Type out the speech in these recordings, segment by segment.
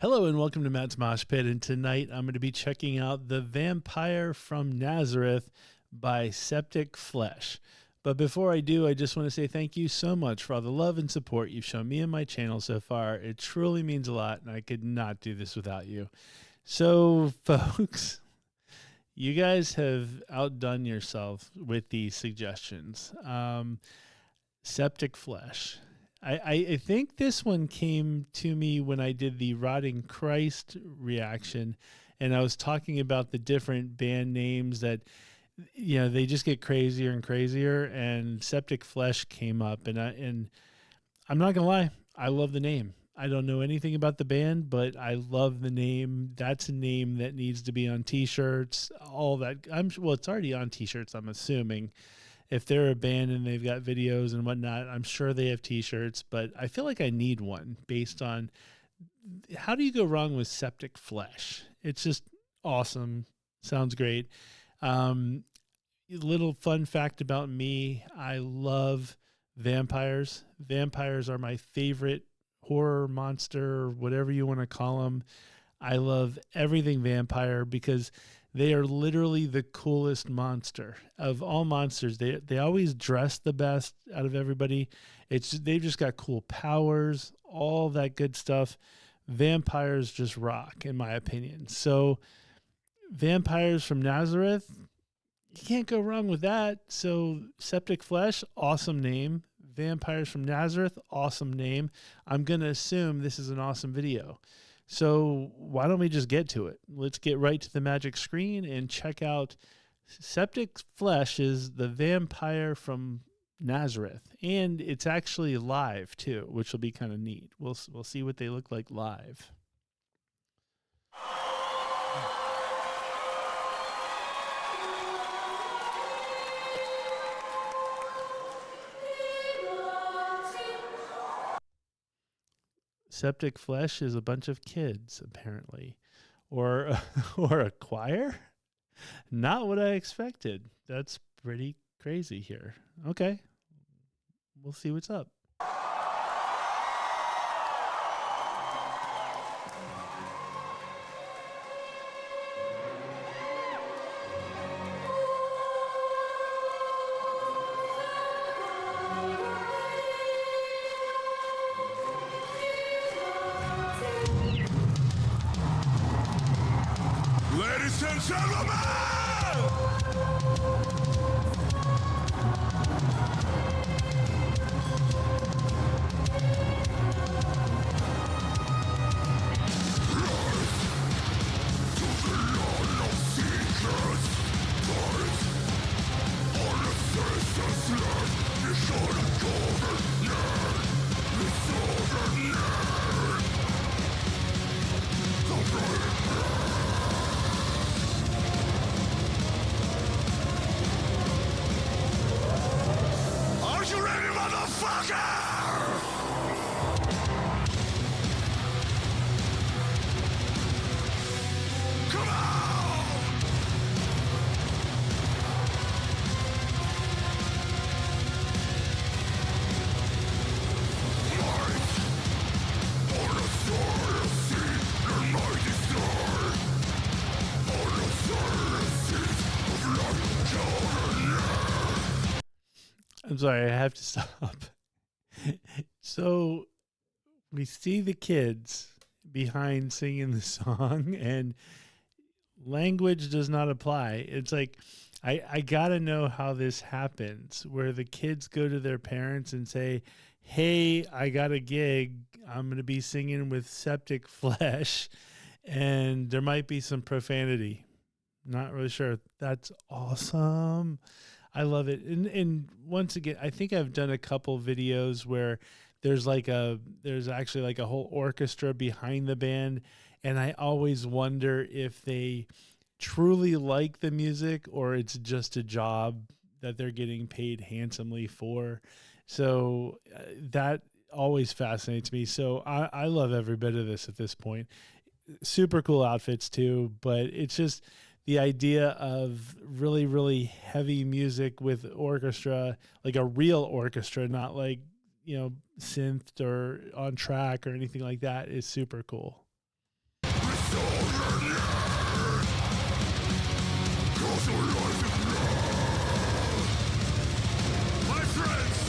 Hello and welcome to Matt's Mosh Pit, and tonight I'm going to be checking out The Vampire from Nazareth by SEPTICFLESH. But before I do, I just want to say thank you so much for all the love and support you've shown me and my channel so far. It truly means a lot, and I could not do this without you. So, folks, you guys have outdone yourself with these suggestions. SEPTICFLESH. I think this one came to me when I did the Rotting Christ reaction, and I was talking about the different band names that, you know, they just get crazier and crazier, and SEPTICFLESH came up, and I'm not gonna lie, I love the name. I don't know anything about the band, but I love the name. That's a name that needs to be on t-shirts, all that. Well, it's already on t-shirts, I'm assuming. If they're a band and they've got videos and whatnot, I'm sure they have t-shirts, but I feel like I need one based on how do you go wrong with SEPTICFLESH? It's just awesome. Sounds great. Little fun fact about me. I love vampires. Vampires are my favorite horror monster, whatever you want to call them. I love everything vampire because they are literally the coolest monster of all monsters. They always dress the best out of everybody. They've just got cool powers, all that good stuff. Vampires just rock, in my opinion. So, Vampires from Nazareth, you can't go wrong with that. So, SEPTICFLESH, awesome name. Vampires from Nazareth, awesome name. I'm going to assume this is an awesome video. So why don't we just get to it? Let's get right to the magic screen and check out SEPTICFLESH's The Vampire from Nazareth. And it's actually live too, which will be kind of neat. We'll see what they look like live. SEPTICFLESH is a bunch of kids, apparently, or a choir. Not what I expected. That's pretty crazy here. Okay, we'll see what's up. Ladies and gentlemen! Are you ready, motherfucker? Come on! I'm sorry, I have to stop. So we see the kids behind singing the song, and language does not apply. It's like, I got to know how this happens, where the kids go to their parents and say, hey, I got a gig. I'm going to be singing with SEPTICFLESH, and there might be some profanity. Not really sure. That's awesome. I love it. And once again, I think I've done a couple videos where there's actually like a whole orchestra behind the band, and I always wonder if they truly like the music or it's just a job that they're getting paid handsomely for. So that always fascinates me. So I love every bit of this at this point. Super cool outfits too, but it's just the idea of really, really heavy music with orchestra, like a real orchestra, not like, you know, synthed or on track or anything like that, is super cool. My friends,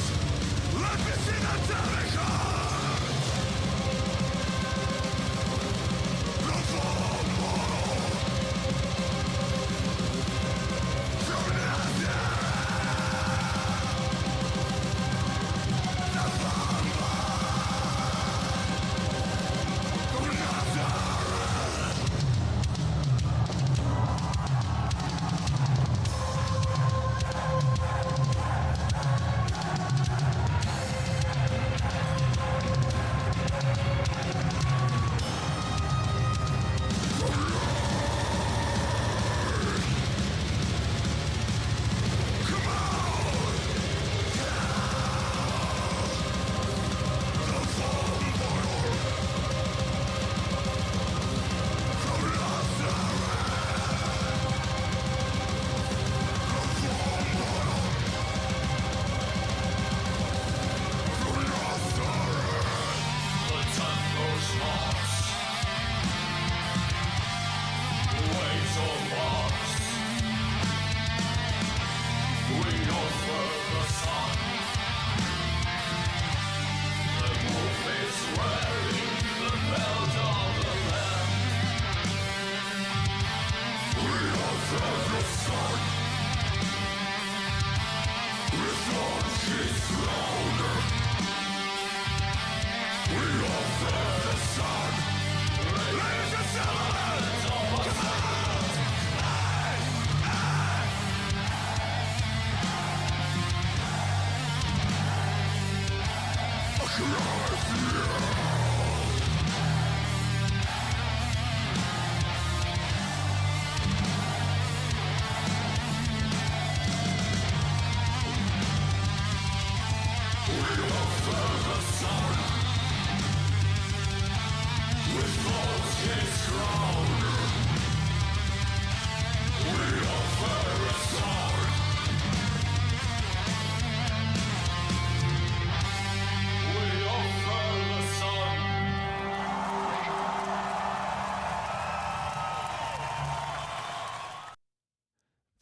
let me see the atomic heart! The full bottle! From Nazareth! The full bottle! From Nazareth!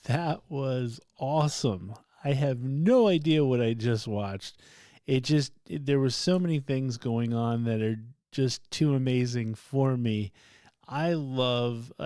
That was awesome. I have no idea what I just watched. There were so many things going on that are just too amazing for me. I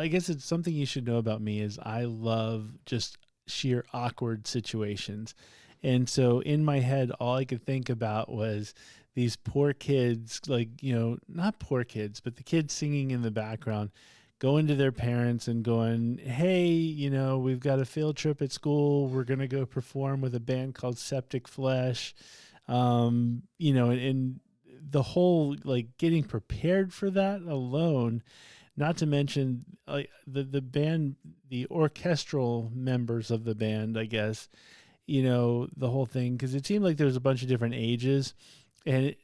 guess it's something you should know about me is I love just sheer awkward situations. And so in my head, all I could think about was these poor kids, like, not poor kids, but the kids singing in the background, going to their parents and going, hey, we've got a field trip at school. We're going to go perform with a band called Septic Flesh. And the whole, like, getting prepared for that alone, not to mention like the band, the orchestral members of the band, I guess, the whole thing, because it seemed like there was a bunch of different ages, and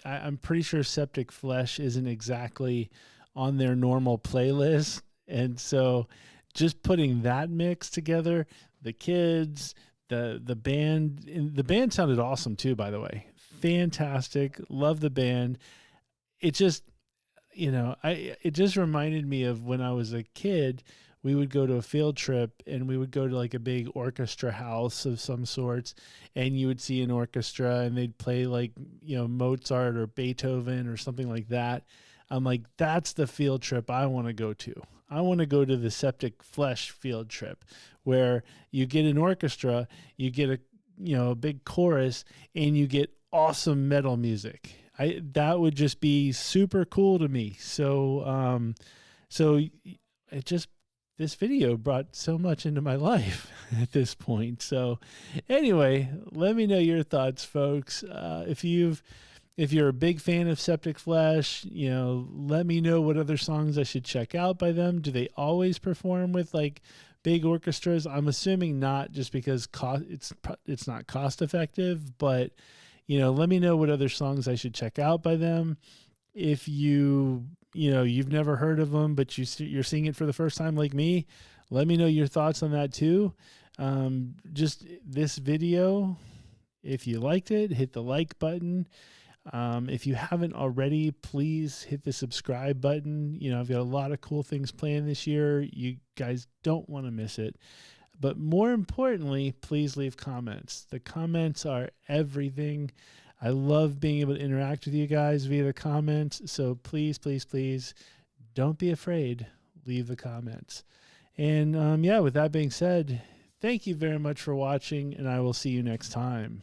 I'm pretty sure Septic Flesh isn't exactly on their normal playlist. And so just putting that mix together, the kids, the band, and the band sounded awesome too, by the way. Fantastic. Love the band. It just, it just reminded me of when I was a kid. We would go to a field trip and we would go to like a big orchestra house of some sorts, and you would see an orchestra and they'd play like, Mozart or Beethoven or something like that. I'm like, that's the field trip I want to go to. I want to go to the Septic Flesh field trip where you get an orchestra, you get a big chorus, and you get awesome metal music. That would just be super cool to me. So this video brought so much into my life at this point. So anyway, let me know your thoughts, folks. If you're a big fan of Septic Flesh, let me know what other songs I should check out by them. Do they always perform with like big orchestras? I'm assuming not, just because it's not cost effective, but let me know what other songs I should check out by them. If you've never heard of them, but you're seeing it for the first time like me, let me know your thoughts on that too. Just this video, if you liked it, hit the like button. If you haven't already, please hit the subscribe button. I've got a lot of cool things planned this year. You guys don't want to miss it. But more importantly, please leave comments. The comments are everything. I love being able to interact with you guys via the comments. So please, please, please don't be afraid. Leave the comments. And with that being said, thank you very much for watching, and I will see you next time.